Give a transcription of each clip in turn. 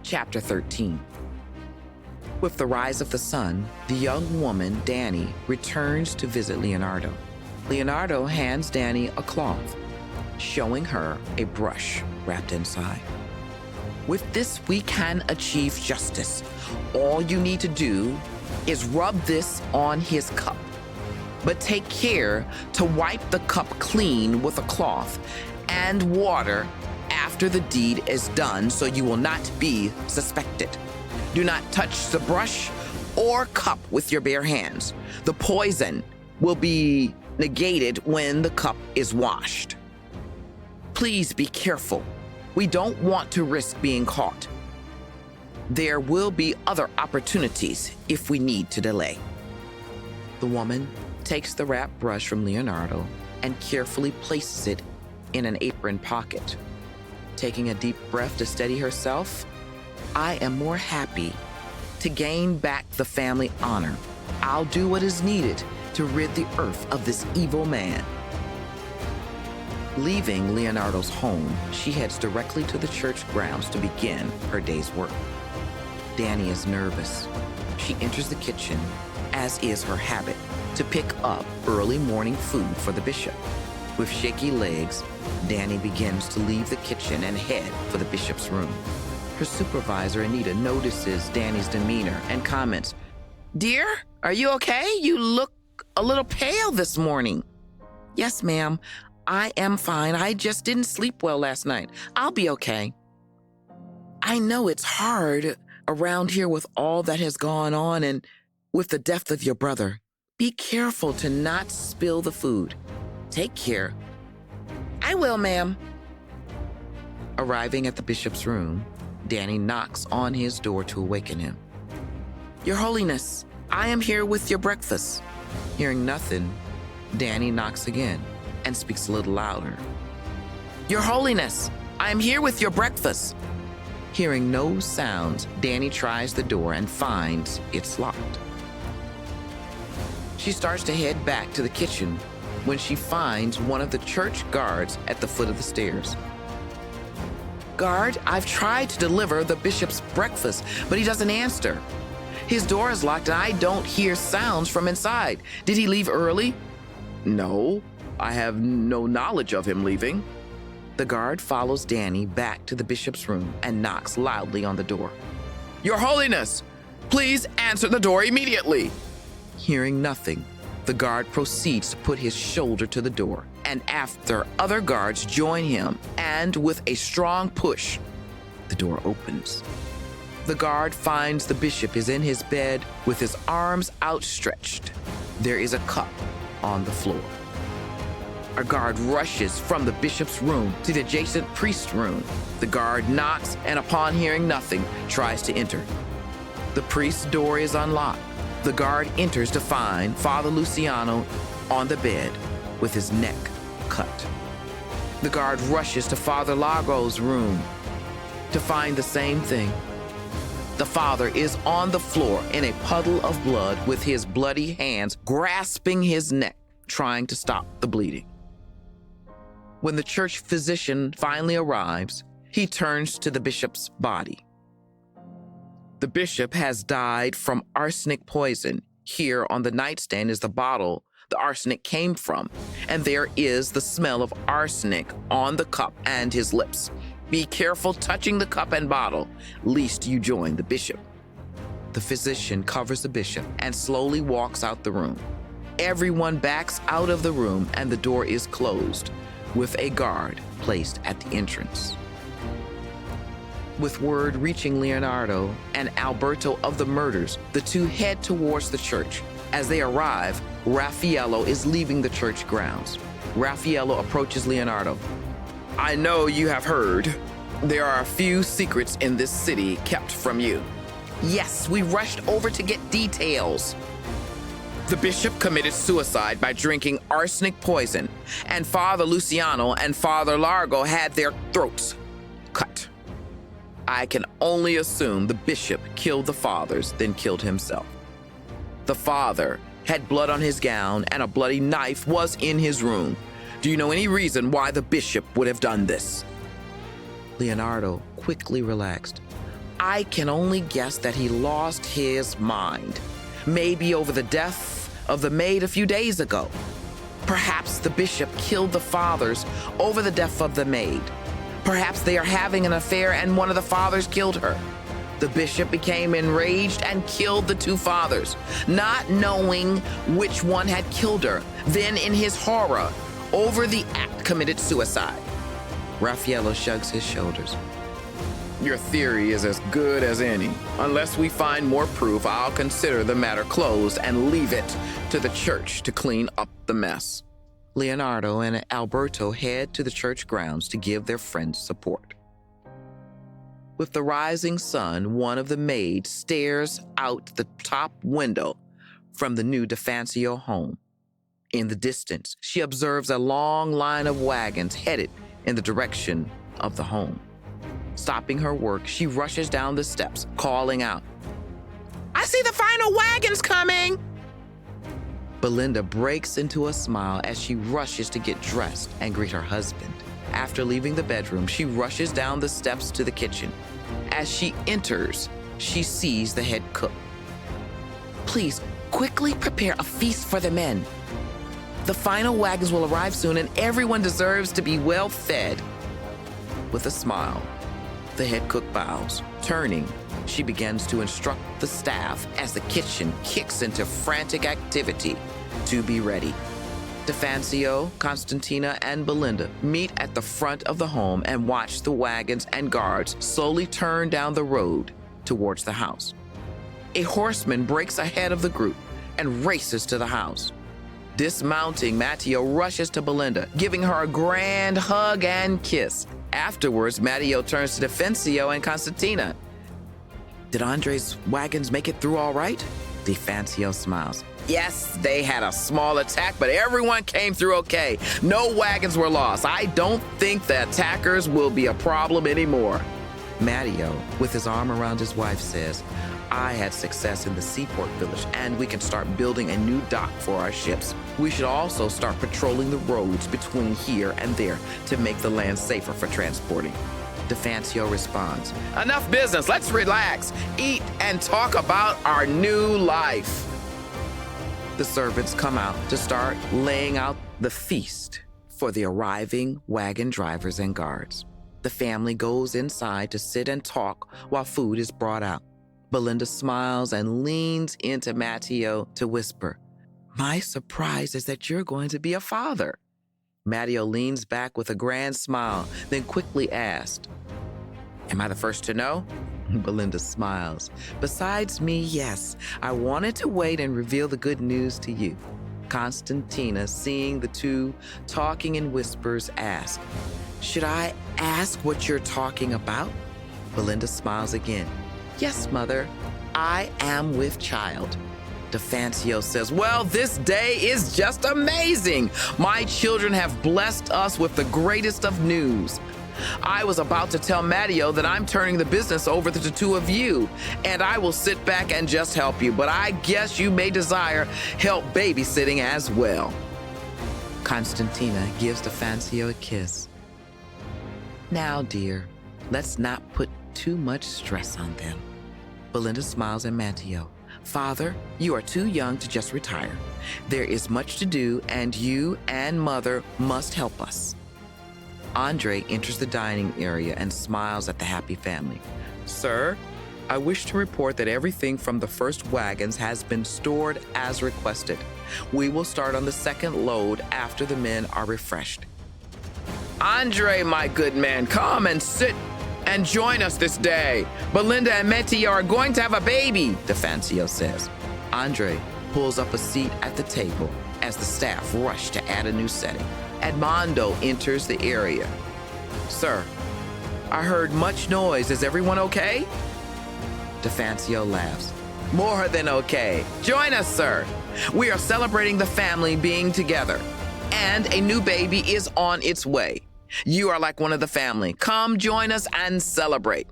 Chapter 13. With the rise of the sun, the young woman, Danny, returns to visit Leonardo. Leonardo hands Danny a cloth, showing her a brush wrapped inside. With this, we can achieve justice. All you need to do is rub this on his cup. But take care to wipe the cup clean with a cloth and water after the deed is done, so you will not be suspected. Do not touch the brush or cup with your bare hands. The poison will be negated when the cup is washed. Please be careful. We don't want to risk being caught. There will be other opportunities if we need to delay. The woman takes the wrapped brush from Leonardo and carefully places it in an apron pocket. Taking a deep breath to steady herself, I am more happy to gain back the family honor. I'll do what is needed to rid the earth of this evil man. Leaving Leonardo's home, she heads directly to the church grounds to begin her day's work. Danny is nervous. She enters the kitchen, as is her habit, to pick up early morning food for the bishop. With shaky legs, Danny begins to leave the kitchen and head for the bishop's room. Her supervisor, Anita, notices Danny's demeanor and comments, "Dear, are you okay? You look a little pale this morning." "Yes, ma'am. I am fine. I just didn't sleep well last night. I'll be okay." "I know it's hard around here with all that has gone on and with the death of your brother. Be careful to not spill the food. Take care." "I will, ma'am." Arriving at the bishop's room, Danny knocks on his door to awaken him. "Your Holiness, I am here with your breakfast." Hearing nothing, Danny knocks again and speaks a little louder. "Your Holiness, I am here with your breakfast." Hearing no sounds, Danny tries the door and finds it's locked. She starts to head back to the kitchen when she finds one of the church guards at the foot of the stairs. "Guard, I've tried to deliver the bishop's breakfast, but he doesn't answer. His door is locked and I don't hear sounds from inside. Did he leave early?" "No, I have no knowledge of him leaving." The guard follows Danny back to the bishop's room and knocks loudly on the door. "Your Holiness, please answer the door immediately." Hearing nothing, the guard proceeds to put his shoulder to the door, and after other guards join him, and with a strong push, the door opens. The guard finds the bishop is in his bed with his arms outstretched. There is a cup on the floor. A guard rushes from the bishop's room to the adjacent priest's room. The guard knocks and, upon hearing nothing, tries to enter. The priest's door is unlocked. The guard enters to find Father Luciano on the bed with his neck cut. The guard rushes to Father Largo's room to find the same thing. The father is on the floor in a puddle of blood with his bloody hands grasping his neck, trying to stop the bleeding. When the church physician finally arrives, he turns to the bishop's body. The bishop has died from arsenic poison. Here on the nightstand is the bottle the arsenic came from, and there is the smell of arsenic on the cup and his lips. Be careful touching the cup and bottle, lest you join the bishop. The physician covers the bishop and slowly walks out the room. Everyone backs out of the room and the door is closed, with a guard placed at the entrance. With word reaching Leonardo and Alberto of the murders, the two head towards the church. As they arrive, Raffaello is leaving the church grounds. Raffaello approaches Leonardo. "I know you have heard. There are a few secrets in this city kept from you." "Yes, we rushed over to get details." "The bishop committed suicide by drinking arsenic poison, and Father Luciano and Father Largo had their throats cut. I can only assume the bishop killed the fathers, then killed himself. The father had blood on his gown and a bloody knife was in his room. Do you know any reason why the bishop would have done this?" Leonardo quickly relaxed. I can only guess that he lost his mind, maybe over the death of the maid a few days ago. Perhaps the bishop killed the fathers over the death of the maid. Perhaps they are having an affair and one of the fathers killed her. The bishop became enraged and killed the two fathers, not knowing which one had killed her. Then, in his horror over the act, committed suicide. Raffaello shrugs his shoulders. Your theory is as good as any. Unless we find more proof, I'll consider the matter closed and leave it to the church to clean up the mess. Leonardo and Alberto head to the church grounds to give their friends support. With the rising sun, one of the maids stares out the top window from the new Defancio home. In the distance, she observes a long line of wagons headed in the direction of the home. Stopping her work, she rushes down the steps, calling out, "I see the final wagons coming!" Belinda breaks into a smile as she rushes to get dressed and greet her husband. After leaving the bedroom, she rushes down the steps to the kitchen. As she enters, she sees the head cook. "Please, quickly prepare a feast for the men. The final wagons will arrive soon and everyone deserves to be well fed." With a smile, the head cook bows. Turning, she begins to instruct the staff as the kitchen kicks into frantic activity to be ready. Defancio, Constantina, and Belinda meet at the front of the home and watch the wagons and guards slowly turn down the road towards the house. A horseman breaks ahead of the group and races to the house. Dismounting, Matteo rushes to Belinda, giving her a grand hug and kiss. Afterwards, Matteo turns to Defancio and Constantina. "Did Andre's wagons make it through all right?" Defancio smiles. "Yes, they had a small attack, but everyone came through okay. No wagons were lost. I don't think the attackers will be a problem anymore." Matteo, with his arm around his wife, says, "I had success in the seaport village, and we can start building a new dock for our ships. We should also start patrolling the roads between here and there to make the land safer for transporting." Defancio responds, "Enough business, let's relax, eat, and talk about our new life." The servants come out to start laying out the feast for the arriving wagon drivers and guards. The family goes inside to sit and talk while food is brought out. Belinda smiles and leans into Matteo to whisper, "My surprise is that you're going to be a father." Matteo leans back with a grand smile, then quickly asks, "Am I the first to know?" Belinda smiles. "Besides me, yes. I wanted to wait and reveal the good news to you." Constantina, seeing the two talking in whispers, asks, "Should I ask what you're talking about?" Belinda smiles again. "Yes, Mother. I am with child." Defancio says, "Well, this day is just amazing. My children have blessed us with the greatest of news. I was about to tell Matteo that I'm turning the business over to the two of you, and I will sit back and just help you, but I guess you may desire help babysitting as well." Constantina gives Defancio a kiss. "Now, dear, let's not put too much stress on them." Belinda smiles at Matteo. "Father, you are too young to just retire. There is much to do, and you and Mother must help us." Andre enters the dining area and smiles at the happy family. "Sir, I wish to report that everything from the first wagons has been stored as requested. We will start on the second load after the men are refreshed." "Andre, my good man, come and sit and join us this day. Belinda and Matteo are going to have a baby," Defancio says. Andre pulls up a seat at the table as the staff rush to add a new setting. Edmondo enters the area. "Sir, I heard much noise. Is everyone okay?" Defancio laughs. "More than okay. Join us, sir. We are celebrating the family being together, and a new baby is on its way. You are like one of the family. Come join us and celebrate."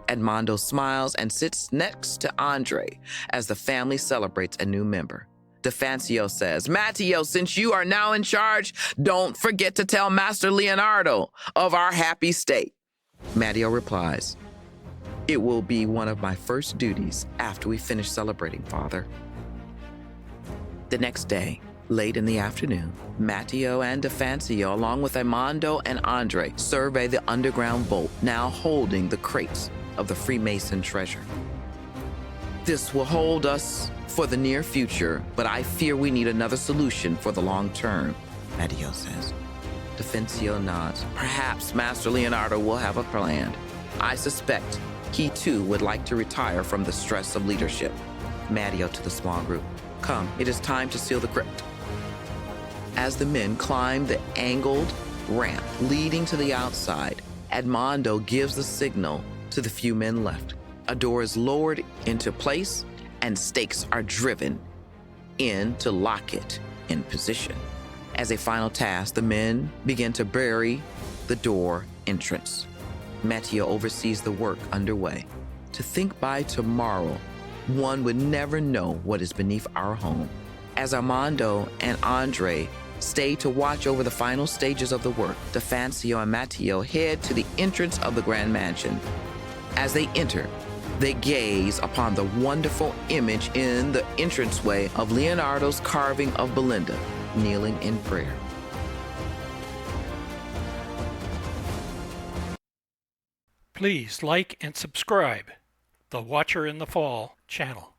Edmondo smiles and sits next to Andre as the family celebrates a new member. Defancio says, "Matteo, since you are now in charge, don't forget to tell Master Leonardo of our happy state." Matteo replies, It will be one of my first duties after we finish celebrating, Father. The next day, late in the afternoon, Matteo and Defancio, along with Armando and Andre, survey the underground vault now holding the crates of the Freemason treasure. This will hold us for the near future, but I fear we need another solution for the long term, Matteo says. Defancio nods. Perhaps Master Leonardo will have a plan. I suspect he too would like to retire from the stress of leadership. Matteo to the small group. Come, it is time to seal the crypt. As the men climb the angled ramp leading to the outside, Armando gives the signal to the few men left. A door is lowered into place and stakes are driven in to lock it in position. As a final task, the men begin to bury the door entrance. Matteo oversees the work underway. To think by tomorrow, one would never know what is beneath our home. As Armando and Andre stay to watch over the final stages of the work, Defancio and Matteo head to the entrance of the Grand Mansion. As they enter, they gaze upon the wonderful image in the entranceway of Leonardo's carving of Belinda, kneeling in prayer. Please like and subscribe the Watcher in the Fall channel.